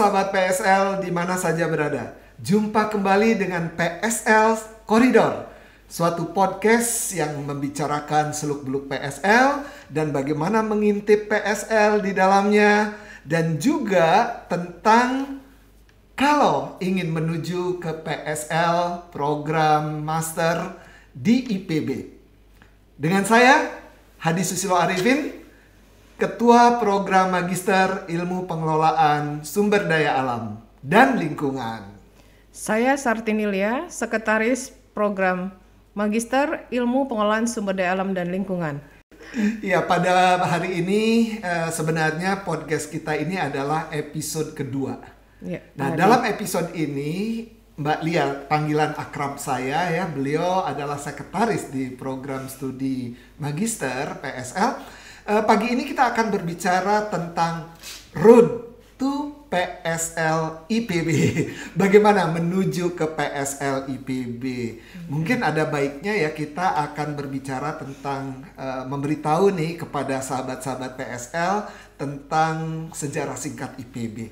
sahabat PSL di mana saja berada. Jumpa kembali dengan PSL Koridor, suatu podcast yang membicarakan seluk-beluk PSL dan bagaimana mengintip PSL di dalamnya, dan juga tentang kalau ingin menuju ke PSL program master di IPB. Dengan saya Hadi Susilo Arifin, Ketua Program Magister Ilmu Pengelolaan Sumber Daya Alam dan Lingkungan. Saya Sartinilia, Sekretaris Program Magister Ilmu Pengelolaan Sumber Daya Alam dan Lingkungan. Ya, pada hari ini sebenarnya podcast kita ini adalah episode kedua. Ya, Nah, dalam episode ini Mbak Lia, panggilan akrab saya ya, beliau adalah sekretaris di program studi Magister PSL. Pagi ini kita akan berbicara tentang road to PSL IPB. Bagaimana menuju ke PSL IPB. Mungkin ada baiknya ya kita akan berbicara tentang memberitahu nih kepada sahabat-sahabat PSL tentang sejarah singkat IPB.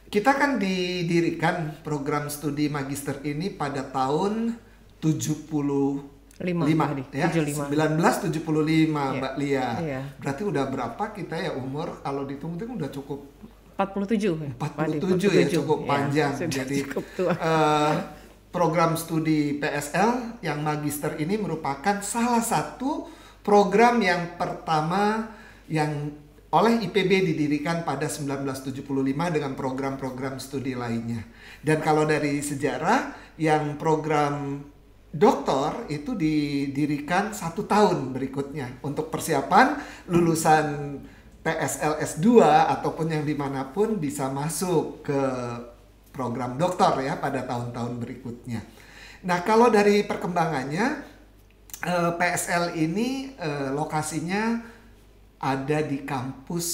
Kita kan didirikan program studi magister ini pada tahun 75 ya, 1975 Mbak Lia. Iya. Berarti udah berapa kita ya umur, kalau dihitung-hitung udah cukup 47 ya, cukup panjang. Ya, jadi cukup tua. Program studi PSL yang magister ini merupakan salah satu program yang pertama yang oleh IPB didirikan pada 1975 dengan program-program studi lainnya. Dan kalau dari sejarah, yang program doktor itu didirikan 1 tahun berikutnya untuk persiapan lulusan PSL S2 ataupun yang dimanapun bisa masuk ke program doktor ya pada tahun-tahun berikutnya. Nah, kalau dari perkembangannya, PSL ini lokasinya ada di kampus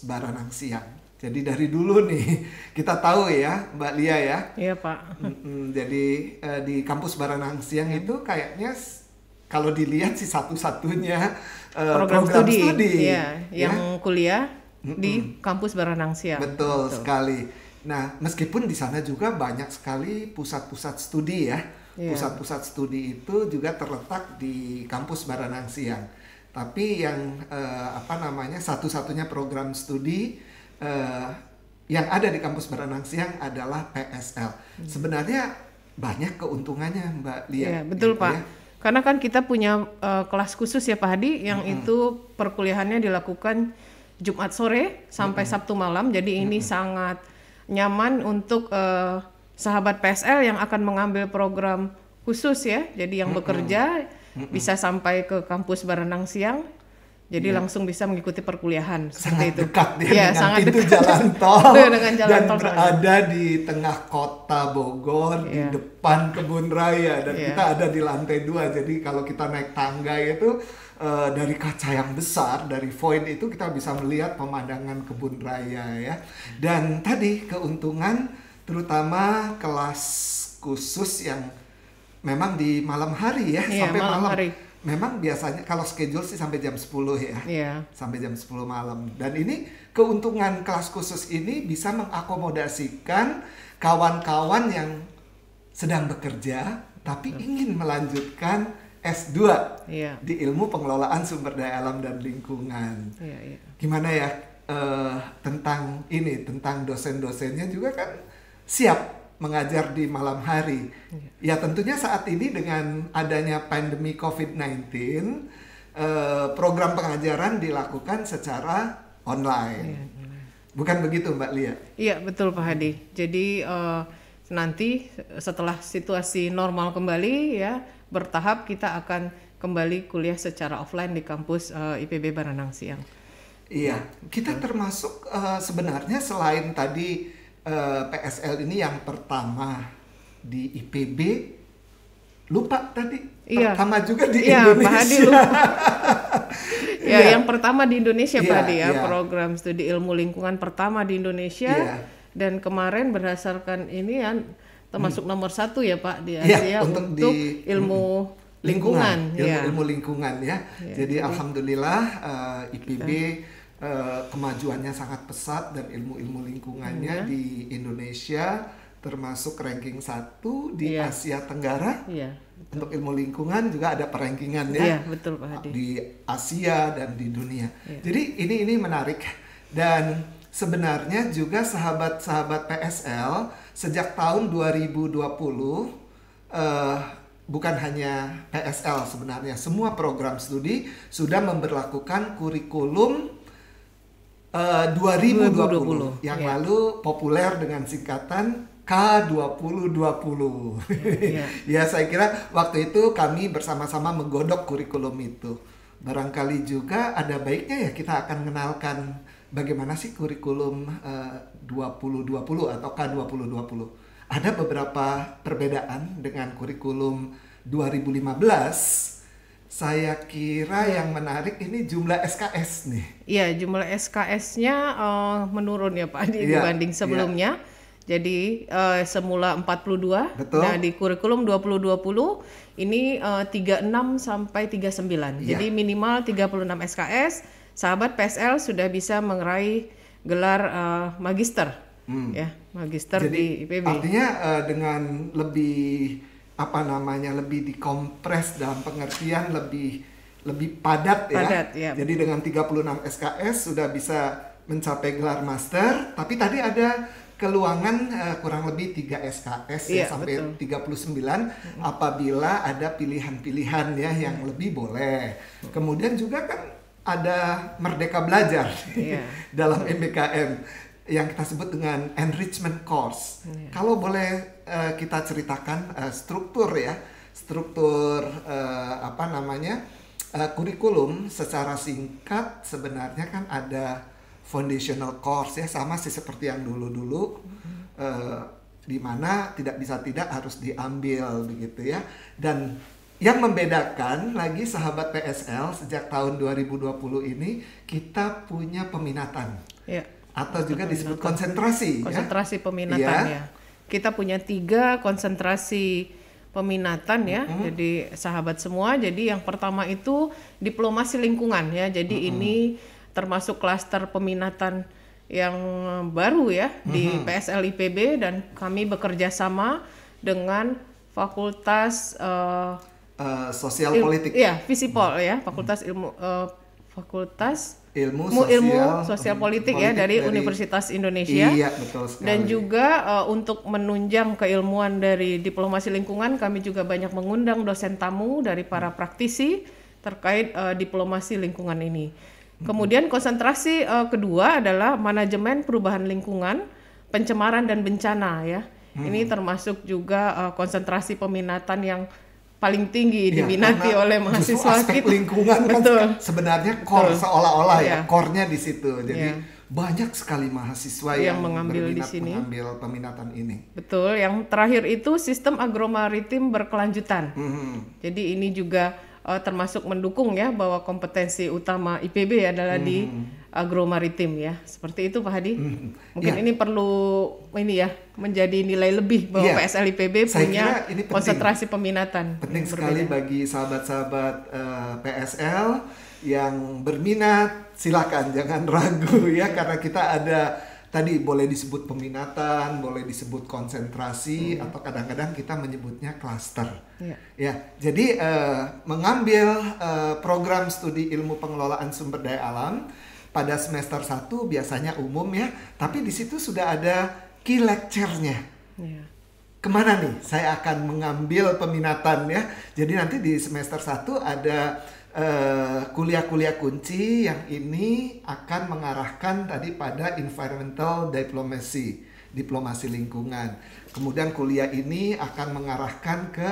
Baranang Siang. Jadi dari dulu nih kita tahu ya Mbak Lia ya. Iya Pak. Jadi di kampus Baranang Siang itu kayaknya kalau dilihat sih satu-satunya program studi ya, yang kuliah di kampus Baranang Siang. Betul sekali. Nah, meskipun di sana juga banyak sekali pusat-pusat studi ya. Pusat-pusat studi itu juga terletak di kampus Baranang Siang. Tapi yang satu-satunya program studi yang ada di kampus Baranang Siang adalah PSL. Sebenarnya banyak keuntungannya Mbak Lia. Iya, betul gitu Pak. Ya. Karena kan kita punya kelas khusus ya Pak Hadi, yang itu perkuliahannya dilakukan Jumat sore sampai Sabtu malam. Jadi ini sangat nyaman untuk sahabat PSL yang akan mengambil program khusus ya. Jadi yang bekerja bisa sampai ke kampus Baranang Siang. Jadi langsung bisa mengikuti perkuliahan sangat seperti itu. Dekat ya, dengan sangat pintu dekat. jalan tol dengan jalan dan tol berada di tengah kota Bogor, di depan kebun raya, dan kita ada di lantai 2. Jadi kalau kita naik tangga itu dari kaca yang besar, dari void itu kita bisa melihat pemandangan kebun raya ya. Dan tadi keuntungan terutama kelas khusus yang memang di malam hari ya, sampai malam. Hari. Memang biasanya kalau schedule sih sampai jam 10 ya. Sampai jam 10 malam. Dan ini keuntungan kelas khusus ini bisa mengakomodasikan kawan-kawan yang sedang bekerja tapi ingin melanjutkan S2 di ilmu pengelolaan sumber daya alam dan lingkungan. Gimana ya tentang dosen-dosennya juga kan siap mengajar di malam hari. Ya tentunya saat ini dengan adanya pandemi COVID-19, program pengajaran dilakukan secara online. Bukan begitu Mbak Lia? Iya betul Pak Hadi. Jadi nanti setelah situasi normal kembali ya, bertahap kita akan kembali kuliah secara offline di kampus IPB Baranang Siang. Iya, kita termasuk sebenarnya selain tadi PSL ini yang pertama di IPB, lupa tadi pertama juga di Indonesia. Pak Hadi lupa. Yang pertama di Indonesia Pak Hadi ya, program studi ilmu lingkungan pertama di Indonesia. Dan kemarin berdasarkan ini kan termasuk nomor 1 ya Pak di Asia untuk ilmu lingkungan. Ilmu lingkungan ya. Jadi alhamdulillah IPB kemajuannya sangat pesat dan ilmu-ilmu lingkungannya di Indonesia termasuk ranking 1 di Asia Tenggara. Untuk ilmu lingkungan juga ada perankingannya. Iya, betul Pak Hadi. Di Asia dan di dunia. Jadi ini menarik dan sebenarnya juga sahabat-sahabat PSL sejak tahun 2020 bukan hanya PSL sebenarnya, semua program studi sudah memberlakukan kurikulum 2020 yang lalu populer dengan singkatan K2020. Ya, saya kira waktu itu kami bersama-sama menggodok kurikulum itu. Barangkali juga ada baiknya ya kita akan mengenalkan bagaimana sih kurikulum 2020 atau K2020. Ada beberapa perbedaan dengan kurikulum 2015. Saya kira yang menarik ini jumlah SKS nih. Iya, jumlah SKS-nya menurun ya Pak Adi dibanding sebelumnya. Jadi semula 42. Betul. Nah di kurikulum 2020 ini 36 sampai 39. Jadi minimal 36 SKS. Sahabat PSL sudah bisa meraih gelar magister. Ya, magister. Jadi, di IPB. Artinya dengan lebih lebih dikompres dalam pengertian lebih padat ya. Jadi dengan 36 SKS sudah bisa mencapai gelar master, tapi tadi ada keluangan kurang lebih 3 SKS sampai betul. 39 apabila ada pilihan-pilihan ya yang lebih boleh. Kemudian juga kan ada Merdeka Belajar dalam MBKM yang kita sebut dengan enrichment course. Kalau boleh kita ceritakan struktur kurikulum secara singkat. Sebenarnya kan ada foundational course ya, sama sih seperti yang dulu-dulu di mana tidak harus diambil begitu ya. Dan yang membedakan lagi sahabat PSL sejak tahun 2020 ini kita punya peminatan. Atau juga disebut konsentrasi peminatan ya. Kita punya 3 konsentrasi peminatan ya. Jadi sahabat semua, jadi yang pertama itu diplomasi lingkungan ya. Jadi ini termasuk klaster peminatan yang baru ya di PSL IPB, dan kami bekerja sama dengan Fakultas Sosial Politik. Iya, Visipol ya, Fakultas Ilmu Sosial Politik ya dari Universitas Indonesia. Iya, betul sekali. Dan juga untuk menunjang keilmuan dari diplomasi lingkungan, kami juga banyak mengundang dosen tamu dari para praktisi terkait diplomasi lingkungan ini. Kemudian konsentrasi kedua adalah manajemen perubahan lingkungan, pencemaran dan bencana ya. Ini termasuk juga konsentrasi peminatan yang paling tinggi diminati oleh mahasiswa aspek kita. Lingkungan kan sebenarnya core seolah-olah core-nya di situ. Jadi banyak sekali mahasiswa yang mengambil di sini, mengambil peminatan ini. Betul. Yang terakhir itu sistem agromaritim berkelanjutan. Jadi ini juga termasuk mendukung ya bahwa kompetensi utama IPB adalah di agromaritim ya. Seperti itu Pak Hadi. Mungkin ini perlu menjadi nilai lebih bahwa PSL IPB punya konsentrasi peminatan. Penting sekali bagi sahabat-sahabat PSL yang berminat, silakan jangan ragu ya, karena kita ada tadi boleh disebut peminatan, boleh disebut konsentrasi, atau kadang-kadang kita menyebutnya klaster. Ya, jadi mengambil program studi ilmu pengelolaan sumber daya alam pada semester 1 biasanya umum ya, tapi di situ sudah ada key lecture-nya. Kemana nih saya akan mengambil peminatan ya. Jadi nanti di semester 1 ada kuliah-kuliah kunci yang ini akan mengarahkan tadi pada environmental diplomacy, diplomasi lingkungan. Kemudian kuliah ini akan mengarahkan ke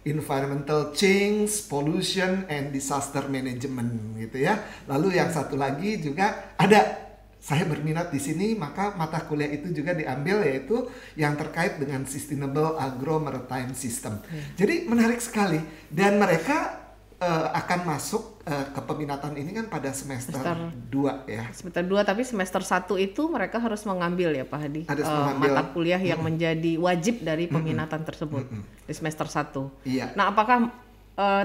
environmental change, pollution and disaster management gitu ya. Lalu yang satu lagi juga ada, saya berminat di sini, maka mata kuliah itu juga diambil, yaitu yang terkait dengan sustainable agro-maritime system. Jadi menarik sekali, dan mereka akan masuk ke peminatan ini kan pada semester 2 ya. Semester 2, tapi semester 1 itu mereka harus mengambil ya Pak Hadi. Mata kuliah yang menjadi wajib dari peminatan tersebut di semester 1. Iya. Nah, apakah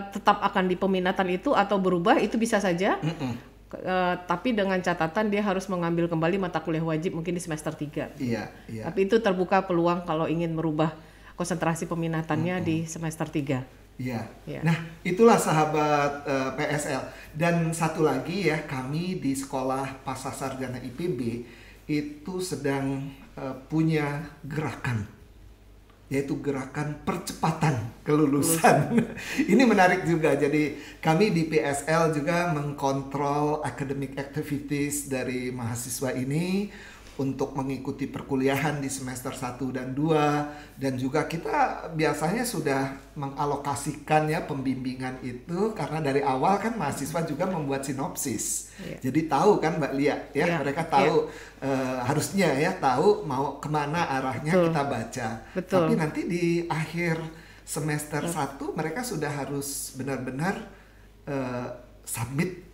tetap akan di peminatan itu atau berubah? Itu bisa saja. Tapi dengan catatan dia harus mengambil kembali mata kuliah wajib mungkin di semester 3. Iya. Tapi itu terbuka peluang kalau ingin merubah konsentrasi peminatannya di semester 3. Iya. Nah, itulah sahabat PSL. Dan satu lagi ya, kami di Sekolah Pascasarjana IPB itu sedang punya gerakan, yaitu gerakan percepatan kelulusan. Ini menarik juga. Jadi kami di PSL juga mengkontrol academic activities dari mahasiswa ini untuk mengikuti perkuliahan di semester 1 dan 2, dan juga kita biasanya sudah mengalokasikan ya pembimbingan itu, karena dari awal kan mahasiswa juga membuat sinopsis. Jadi tahu kan Mbak Lia ya, mereka tahu harusnya ya tahu mau kemana arahnya. Kita baca. Tapi nanti di akhir semester 1 mereka sudah harus benar-benar submit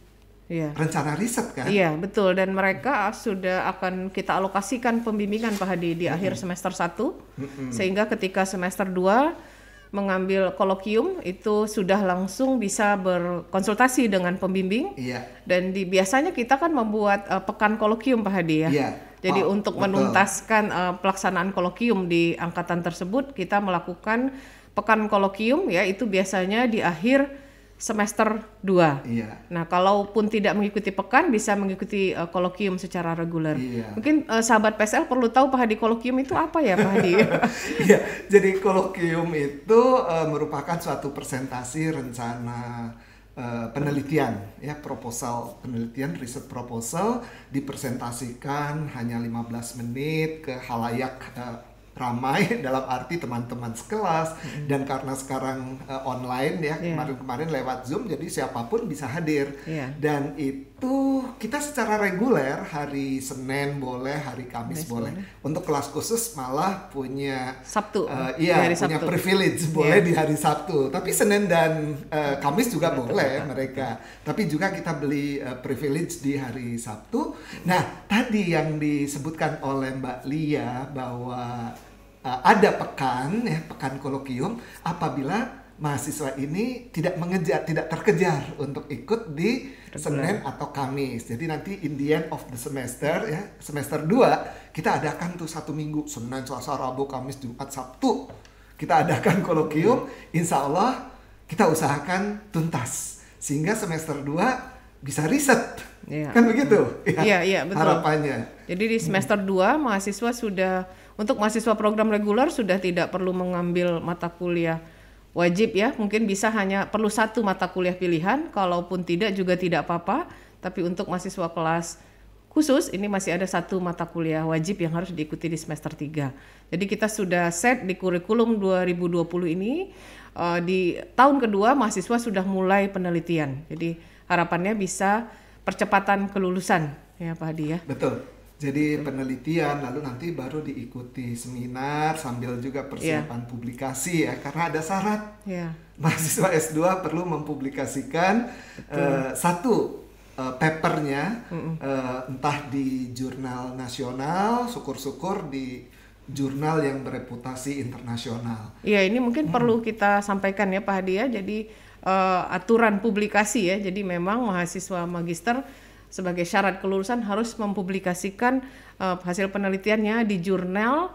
rencana riset kan? Iya, betul. Dan mereka sudah akan kita alokasikan pembimbingan Pak Hadi di akhir semester 1, sehingga ketika semester 2 mengambil kolokium itu sudah langsung bisa berkonsultasi dengan pembimbing. Dan biasanya kita kan membuat pekan kolokium Pak Hadi ya. Jadi untuk menuntaskan pelaksanaan kolokium di angkatan tersebut, kita melakukan pekan kolokium ya, itu biasanya di akhir semester 2. Nah, kalaupun tidak mengikuti pekan, bisa mengikuti kolokium secara reguler. Mungkin sahabat PSL perlu tahu Pak Hadi, kolokium itu apa ya Pak Hadi? Jadi kolokium itu merupakan suatu presentasi rencana penelitian ya, proposal penelitian, riset proposal, dipresentasikan hanya 15 menit ke halayak ramai, dalam arti teman-teman sekelas. Dan karena sekarang online ya, kemarin-kemarin lewat Zoom, jadi siapapun bisa hadir. Dan itu kita secara reguler hari Senin boleh, hari Kamis boleh. Untuk kelas khusus malah punya Sabtu. Punya Sabtu. Privilege boleh di hari Sabtu. Tapi Senin dan Kamis juga boleh mereka. Tapi juga kita beli privilege di hari Sabtu. Nah, tadi yang disebutkan oleh Mbak Lia bahwa ada pekan kolokium apabila mahasiswa ini tidak terkejar untuk ikut di Senin atau Kamis. Jadi nanti in the end of the semester ya, semester 2 kita adakan tuh 1 minggu, Senin, Selasa, Rabu, Kamis, Jumat, Sabtu. Kita adakan kolokium, insya Allah kita usahakan tuntas sehingga semester 2 bisa riset. Kan begitu? Iya, betul. Harapannya. Jadi di semester 2 mahasiswa sudah, untuk mahasiswa program reguler sudah tidak perlu mengambil mata kuliah wajib ya, mungkin bisa hanya perlu 1 mata kuliah pilihan, kalaupun tidak juga tidak apa-apa. Tapi untuk mahasiswa kelas khusus ini masih ada 1 mata kuliah wajib yang harus diikuti di semester 3. Jadi kita sudah set di kurikulum 2020 ini, di tahun kedua mahasiswa sudah mulai penelitian. Jadi harapannya bisa percepatan kelulusan ya Pak Hadi ya. Betul. Jadi penelitian, lalu nanti baru diikuti seminar sambil juga persiapan publikasi ya, karena ada syarat. Mahasiswa S2 perlu mempublikasikan 1 papernya, entah di jurnal nasional, syukur-syukur di jurnal yang bereputasi internasional. Iya, ini mungkin perlu kita sampaikan ya Pak Hadi ya. Jadi aturan publikasi ya. Jadi memang mahasiswa magister sebagai syarat kelulusan harus mempublikasikan hasil penelitiannya di jurnal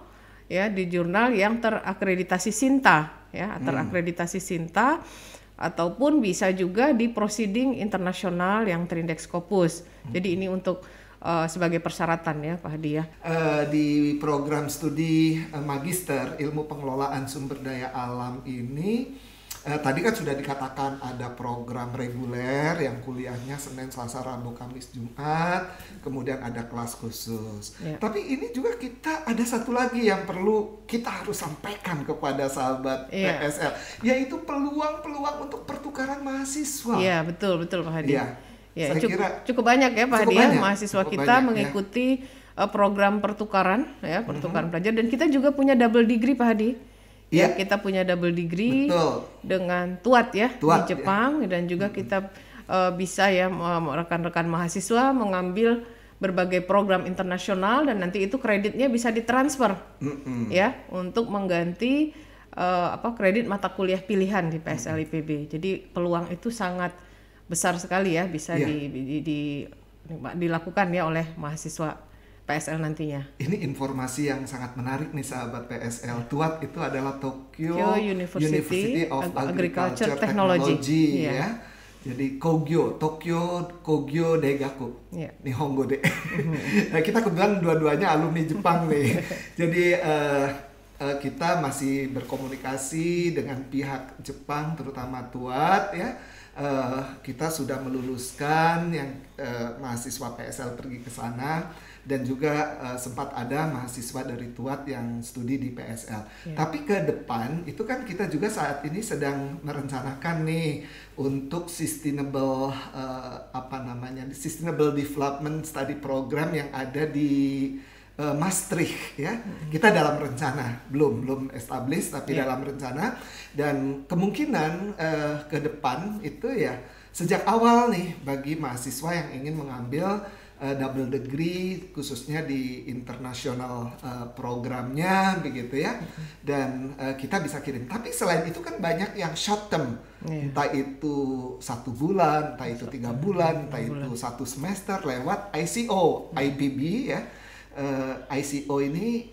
ya, di jurnal yang terakreditasi SINTA ya, terakreditasi SINTA, ataupun bisa juga di proceeding internasional yang terindeks Scopus. Jadi ini untuk sebagai persyaratan ya Pak Hadi ya. Di program studi magister ilmu pengelolaan sumber daya alam ini tadi kan sudah dikatakan ada program reguler yang kuliahnya Senin, Selasa, Rabu, Kamis, Jumat, kemudian ada kelas khusus. Tapi ini juga kita ada satu lagi yang perlu kita harus sampaikan kepada sahabat PSL, yaitu peluang-peluang untuk pertukaran mahasiswa. Iya, betul Pak Hadi. Ya, cukup banyak ya Pak Hadi ya, mahasiswa kita mengikuti program pertukaran ya, pertukaran pelajar, dan kita juga punya double degree Pak Hadi. Ya, kita punya double degree dengan TUAT ya di Jepang, dan juga kita bisa ya rekan-rekan mahasiswa mengambil berbagai program internasional, dan nanti itu kreditnya bisa ditransfer ya untuk mengganti kredit mata kuliah pilihan di PSL IPB. Jadi peluang itu sangat besar sekali ya, bisa Iya. dilakukan ya oleh mahasiswa PSL nantinya. Ini informasi yang sangat menarik nih sahabat PSL. TUAT itu adalah Tokyo University of Agriculture Agriculture Technology. Technology, Iya. ya. Jadi Tokyo Kogyo Daigaku, Iya. Nihongo de. Nah, kita kebetulan dua-duanya alumni Jepang nih. Jadi kita masih berkomunikasi dengan pihak Jepang, terutama TUAT ya. Kita sudah meluluskan yang mahasiswa PSL pergi ke sana, dan juga sempat ada mahasiswa dari TUAT yang studi di PSL. Tapi ke depan itu kan kita juga saat ini sedang merencanakan nih untuk sustainable sustainable development study program yang ada di Maastricht ya. Kita dalam rencana, belum established tapi dalam rencana, dan kemungkinan ke depan itu ya sejak awal nih bagi mahasiswa yang ingin mengambil double degree khususnya di internasional programnya begitu ya, dan kita bisa kirim. Tapi selain itu kan banyak yang short term, entah itu 1 bulan, entah itu 3 bulan, entah itu 1 semester lewat ICO, IPB ya. ICO ini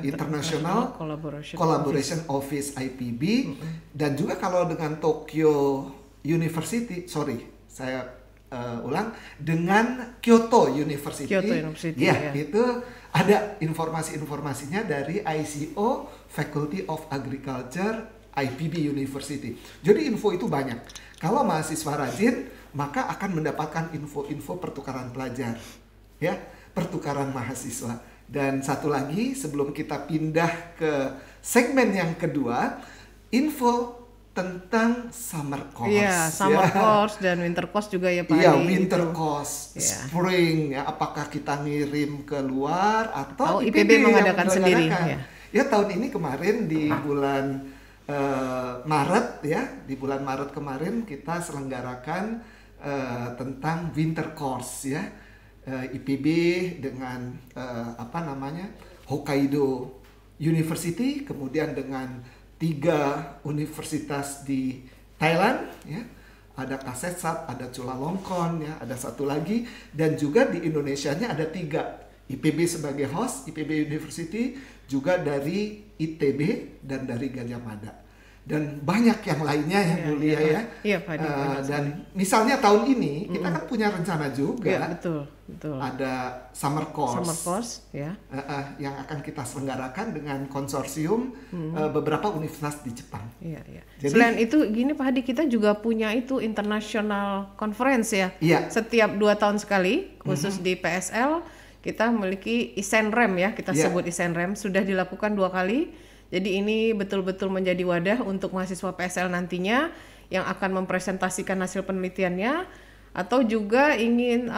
International Collaboration Office IPB, dan juga kalau dengan Tokyo University, dengan Kyoto University, ya. Itu ada informasinya dari ICO Faculty of Agriculture IPB University. Jadi info itu banyak. Kalau mahasiswa rajin, maka akan mendapatkan info-info pertukaran pelajar, ya, pertukaran mahasiswa. Dan satu lagi sebelum kita pindah ke segmen yang kedua, info tentang summer course. Iya, summer course dan winter course juga ya Pak. Iya, winter course, spring ya, apakah kita ngirim ke luar atau IPB mengadakan sendiri ya. Ya, tahun ini kemarin di bulan Maret ya, di bulan Maret kemarin kita selenggarakan tentang winter course ya. IPB dengan Hokkaido University, kemudian dengan 3 universitas di Thailand ya, ada Kasetsat, ada Chulalongkorn ya, ada satu lagi, dan juga di Indonesianya ada 3, IPB sebagai host, IPB University, juga dari ITB dan dari Gajah Mada. Dan banyak yang lainnya yang mulia ya. Iya, Pak. Dan misalnya tahun ini kita kan punya rencana juga. Iya, betul. Ada summer course ya. Yang akan kita selenggarakan dengan konsorsium beberapa universitas di Jepang. Iya. Jadi, selain itu gini Pak Hadi, kita juga punya itu international conference ya. Iya. Setiap 2 tahun sekali, khusus di PSL kita memiliki ISENREM ya, kita sebut ISENREM, sudah dilakukan 2 kali. Jadi ini betul-betul menjadi wadah untuk mahasiswa PSL nantinya yang akan mempresentasikan hasil penelitiannya, atau juga ingin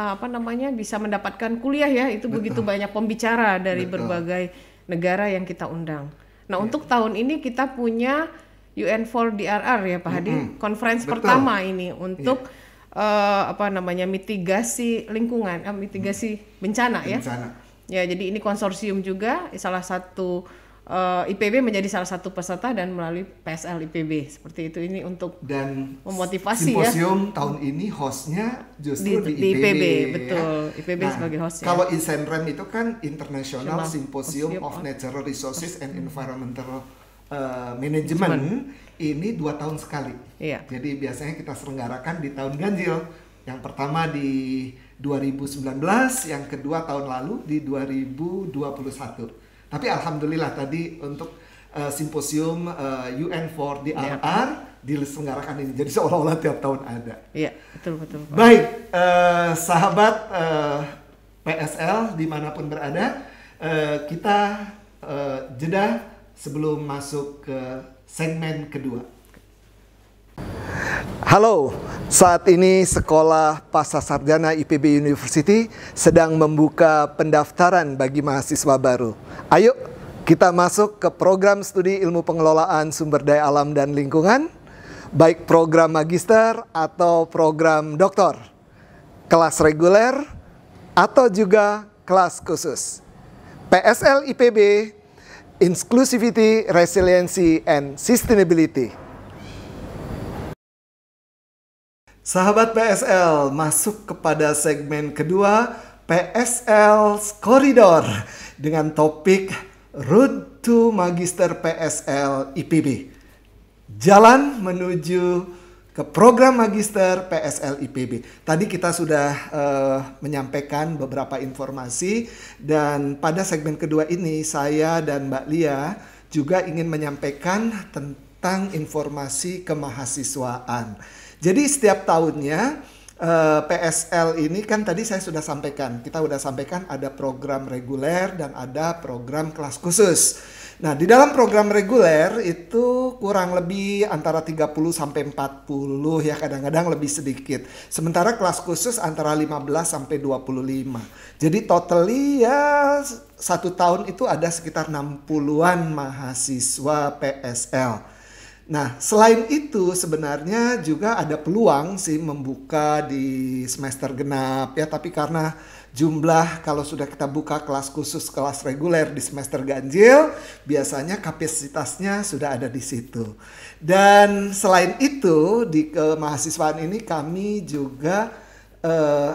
bisa mendapatkan kuliah ya. Itu begitu banyak pembicara dari berbagai negara yang kita undang. Nah, untuk tahun ini kita punya UN4DRR ya Pak Hadi, conference pertama ini untuk mitigasi lingkungan, mitigasi bencana ya. Ya, jadi ini konsorsium juga, salah satu IPB menjadi salah satu peserta dan melalui PSL IPB seperti itu, ini untuk dan memotivasi simposium tahun ini hostnya justru di IPB betul ya? IPB sebagai hostnya. Kalau ISENREM itu kan International Symposium of Natural Resources and Environmental Management, ini 2 tahun sekali. Iya. Jadi biasanya kita selenggarakan di tahun ganjil. Yang pertama di 2019, yang kedua tahun lalu di 2021. Tapi alhamdulillah tadi untuk simposium UN4DRR diselenggarakan ini. Jadi seolah-olah tiap tahun ada. Iya, betul. Pak. Baik, sahabat PSL dimanapun berada, kita jeda sebelum masuk ke segmen kedua. Halo, saat ini Sekolah Pascasarjana IPB University sedang membuka pendaftaran bagi mahasiswa baru. Ayo kita masuk ke program studi ilmu pengelolaan sumber daya alam dan lingkungan, baik program magister atau program doktor, kelas reguler atau juga kelas khusus. PSL IPB, Inclusivity, Resiliency, and Sustainability. Sahabat PSL, masuk kepada segmen kedua PSL Corridor dengan topik Road to Magister PSL IPB. Jalan menuju ke program Magister PSL IPB. Tadi kita sudah menyampaikan beberapa informasi, dan pada segmen kedua ini saya dan Mbak Lia juga ingin menyampaikan tentang informasi kemahasiswaan. Jadi setiap tahunnya PSL ini kan tadi saya sudah sampaikan, kita sudah sampaikan ada program reguler dan ada program kelas khusus. Nah, di dalam program reguler itu kurang lebih antara 30 sampai 40 ya, kadang-kadang lebih sedikit. Sementara kelas khusus antara 15 sampai 25. Jadi totally ya satu tahun itu ada sekitar 60-an mahasiswa PSL. Nah, selain itu sebenarnya juga ada peluang sih membuka di semester genap ya, tapi karena jumlah kalau sudah kita buka kelas khusus, kelas reguler di semester ganjil, biasanya kapasitasnya sudah ada di situ. Dan selain itu di kemahasiswaan ini kami juga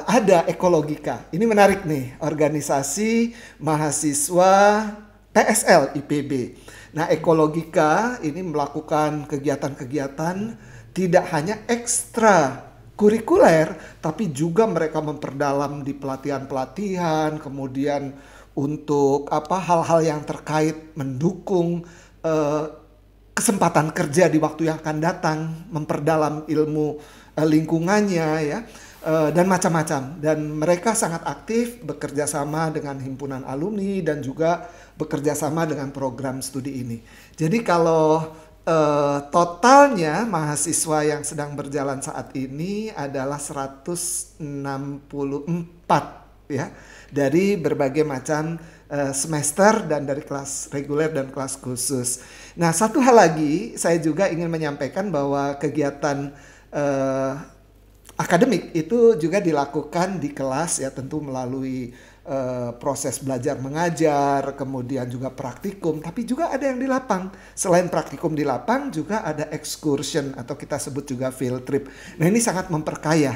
ada ekologika. Ini menarik nih, organisasi mahasiswa PSL IPB. Nah, ekologika ini melakukan kegiatan-kegiatan tidak hanya ekstra kurikuler, tapi juga mereka memperdalam di pelatihan-pelatihan, kemudian untuk hal-hal yang terkait mendukung kesempatan kerja di waktu yang akan datang, memperdalam ilmu lingkungannya ya. Dan macam-macam, dan mereka sangat aktif bekerja sama dengan himpunan alumni dan juga bekerja sama dengan program studi ini. Jadi kalau totalnya mahasiswa yang sedang berjalan saat ini adalah 164 ya, dari berbagai macam semester dan dari kelas reguler dan kelas khusus. Nah, satu hal lagi saya juga ingin menyampaikan bahwa kegiatan akademik itu juga dilakukan di kelas ya, tentu melalui proses belajar mengajar, kemudian juga praktikum, tapi juga ada yang di lapang. Selain praktikum di lapang juga ada excursion atau kita sebut juga field trip. Nah, ini sangat memperkaya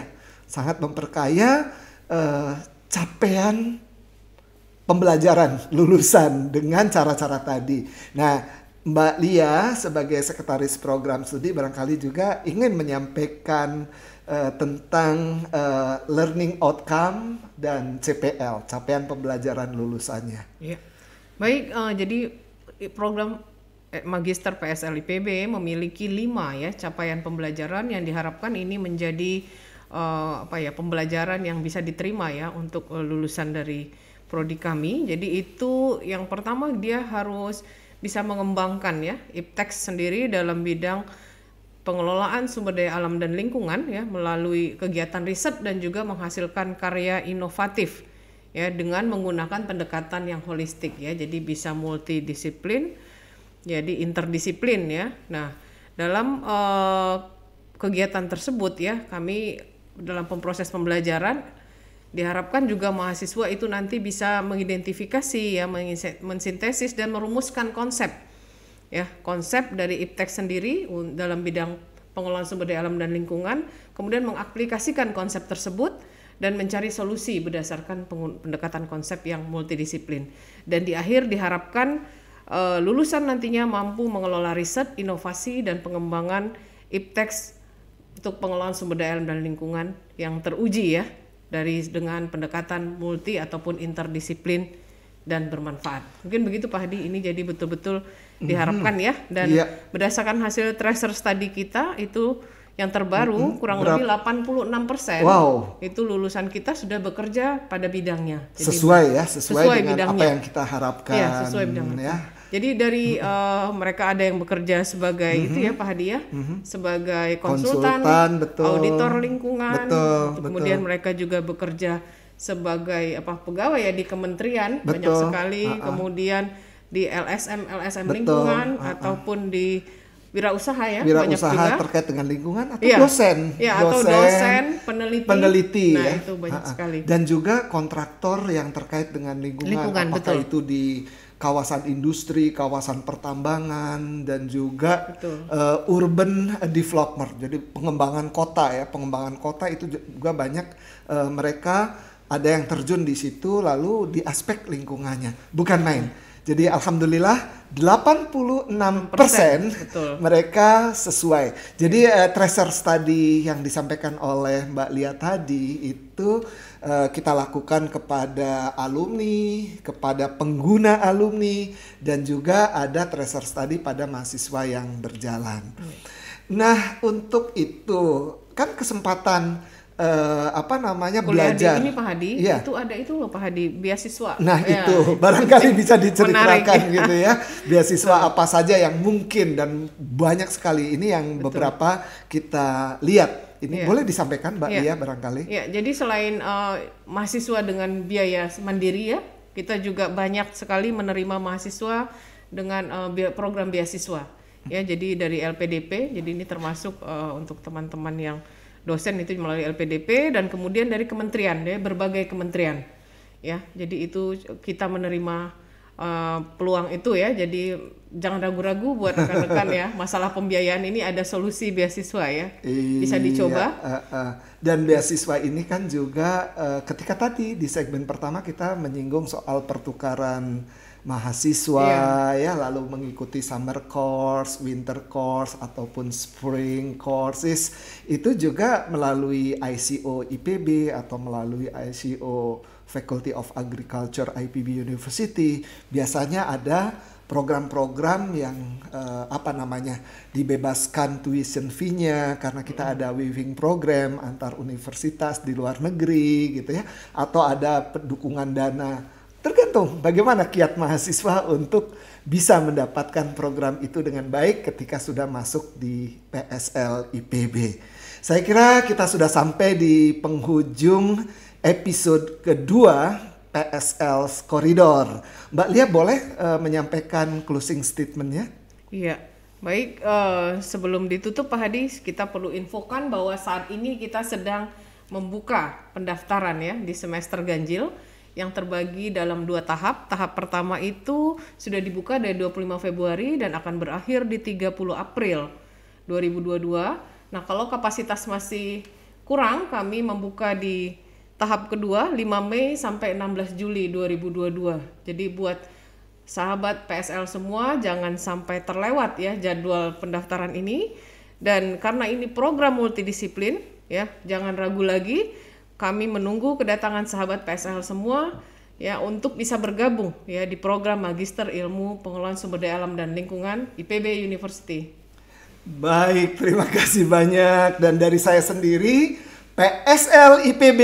capaian pembelajaran lulusan dengan cara-cara tadi. Nah, Mbak Lia sebagai sekretaris program studi barangkali juga ingin menyampaikan tentang learning outcome dan CPL, capaian pembelajaran lulusannya. Ya. Baik, jadi program Magister PSL IPB memiliki 5 ya capaian pembelajaran yang diharapkan ini menjadi pembelajaran yang bisa diterima ya untuk lulusan dari prodi kami. Jadi itu yang pertama, dia harus bisa mengembangkan ya IPTEX sendiri dalam bidang pengelolaan sumber daya alam dan lingkungan ya, melalui kegiatan riset dan juga menghasilkan karya inovatif ya dengan menggunakan pendekatan yang holistik ya, jadi bisa multidisiplin, jadi interdisiplin ya. Nah, dalam kegiatan tersebut ya, kami dalam proses pembelajaran diharapkan juga mahasiswa itu nanti bisa mengidentifikasi ya, mensintesis dan merumuskan konsep dari IPTEX sendiri dalam bidang pengelolaan sumber daya alam dan lingkungan, kemudian mengaplikasikan konsep tersebut dan mencari solusi berdasarkan pendekatan konsep yang multidisiplin. Dan di akhir diharapkan lulusan nantinya mampu mengelola riset, inovasi, dan pengembangan IPTEX untuk pengelolaan sumber daya alam dan lingkungan yang teruji ya, dengan pendekatan multi ataupun interdisiplin dan bermanfaat. Mungkin begitu Pak Hadi, ini jadi betul-betul diharapkan ya, dan berdasarkan hasil tracer study kita itu yang terbaru kurang lebih 86% itu lulusan kita sudah bekerja pada bidangnya. Jadi, sesuai dengan bidangnya, apa yang kita harapkan. Ya, sesuai bidangnya. Ya. Jadi dari mereka ada yang bekerja sebagai itu ya Pak Hadi ya, sebagai konsultan auditor lingkungan, kemudian mereka juga bekerja sebagai pegawai ya di kementerian, banyak sekali, kemudian di LSM lingkungan, ataupun di wirausaha ya, wirausaha banyak juga. terkait dengan lingkungan atau Iya. dosen, Ya, atau dosen, peneliti. Nah, ya. Itu banyak sekali. Dan juga kontraktor yang terkait dengan lingkungan, apakah betul. itu di kawasan industri, kawasan pertambangan, dan juga urban development. Jadi pengembangan kota ya, pengembangan kota itu juga banyak mereka ada yang terjun di situ, lalu di aspek lingkungannya, bukan main. Jadi alhamdulillah 86% mereka sesuai. Jadi tracer study yang disampaikan oleh Mbak Lia tadi itu kita lakukan kepada alumni, kepada pengguna alumni, dan juga ada tracer study pada mahasiswa yang berjalan. Nah, untuk itu kan kesempatan kuliah belajar di ini Pak Hadi, iya. itu ada itu loh Pak Hadi, beasiswa. Nah ya. itu barangkali bisa diceritakan Menarik. gitu ya, beasiswa apa saja yang mungkin, dan banyak sekali ini yang beberapa kita lihat. Ini boleh disampaikan Mbak Lia barangkali. Ya, jadi selain mahasiswa dengan biaya mandiri ya, kita juga banyak sekali menerima mahasiswa dengan program beasiswa. Ya, jadi dari LPDP, jadi ini termasuk untuk teman-teman yang dosen itu melalui LPDP, dan kemudian dari kementerian ya, berbagai kementerian ya. Jadi itu kita menerima peluang itu ya. Jadi jangan ragu-ragu buat rekan-rekan ya, masalah pembiayaan ini ada solusi beasiswa ya. Bisa dicoba. Dan beasiswa ini kan juga ketika tadi di segmen pertama kita menyinggung soal pertukaran mahasiswa ya, lalu mengikuti summer course, winter course ataupun spring courses, itu juga melalui ICO IPB atau melalui ICO Faculty of Agriculture IPB University. Biasanya ada program-program yang dibebaskan tuition fee-nya karena kita ada waiving program antar universitas di luar negeri gitu ya, atau ada dukungan dana. Tergantung bagaimana kiat mahasiswa untuk bisa mendapatkan program itu dengan baik ketika sudah masuk di PSL IPB. Saya kira kita sudah sampai di penghujung episode kedua PSL Koridor. Mbak Lia boleh menyampaikan closing statement-nya? Iya, baik. Sebelum ditutup Pak Hadi, kita perlu infokan bahwa saat ini kita sedang membuka pendaftaran ya di semester ganjil yang terbagi dalam 2 tahap. Tahap pertama itu sudah dibuka dari 25 Februari dan akan berakhir di 30 April 2022. Nah, kalau kapasitas masih kurang, kami membuka di tahap kedua 5 Mei sampai 16 Juli 2022. Jadi buat sahabat PSL semua jangan sampai terlewat ya jadwal pendaftaran ini. Dan karena ini program multidisiplin ya, jangan ragu lagi. Kami menunggu kedatangan sahabat PSL semua ya untuk bisa bergabung ya di program Magister Ilmu Pengelolaan Sumber Daya Alam dan Lingkungan IPB University. Baik, terima kasih banyak. Dan dari saya sendiri, PSL IPB,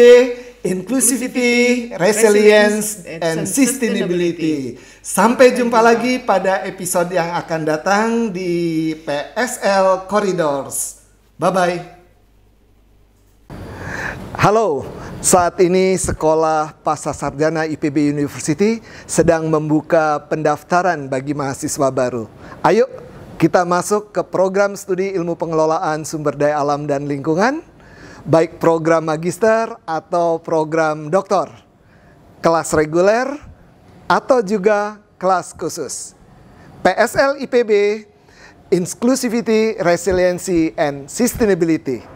Inclusivity, Resilience, and Sustainability. Sampai jumpa lagi pada episode yang akan datang di PSL Corridors. Bye-bye. Halo, saat ini Sekolah Pascasarjana IPB University sedang membuka pendaftaran bagi mahasiswa baru. Ayo kita masuk ke program studi ilmu pengelolaan sumber daya alam dan lingkungan, baik program magister atau program doktor, kelas reguler atau juga kelas khusus. PSL IPB, Inclusivity, Resiliency, and Sustainability.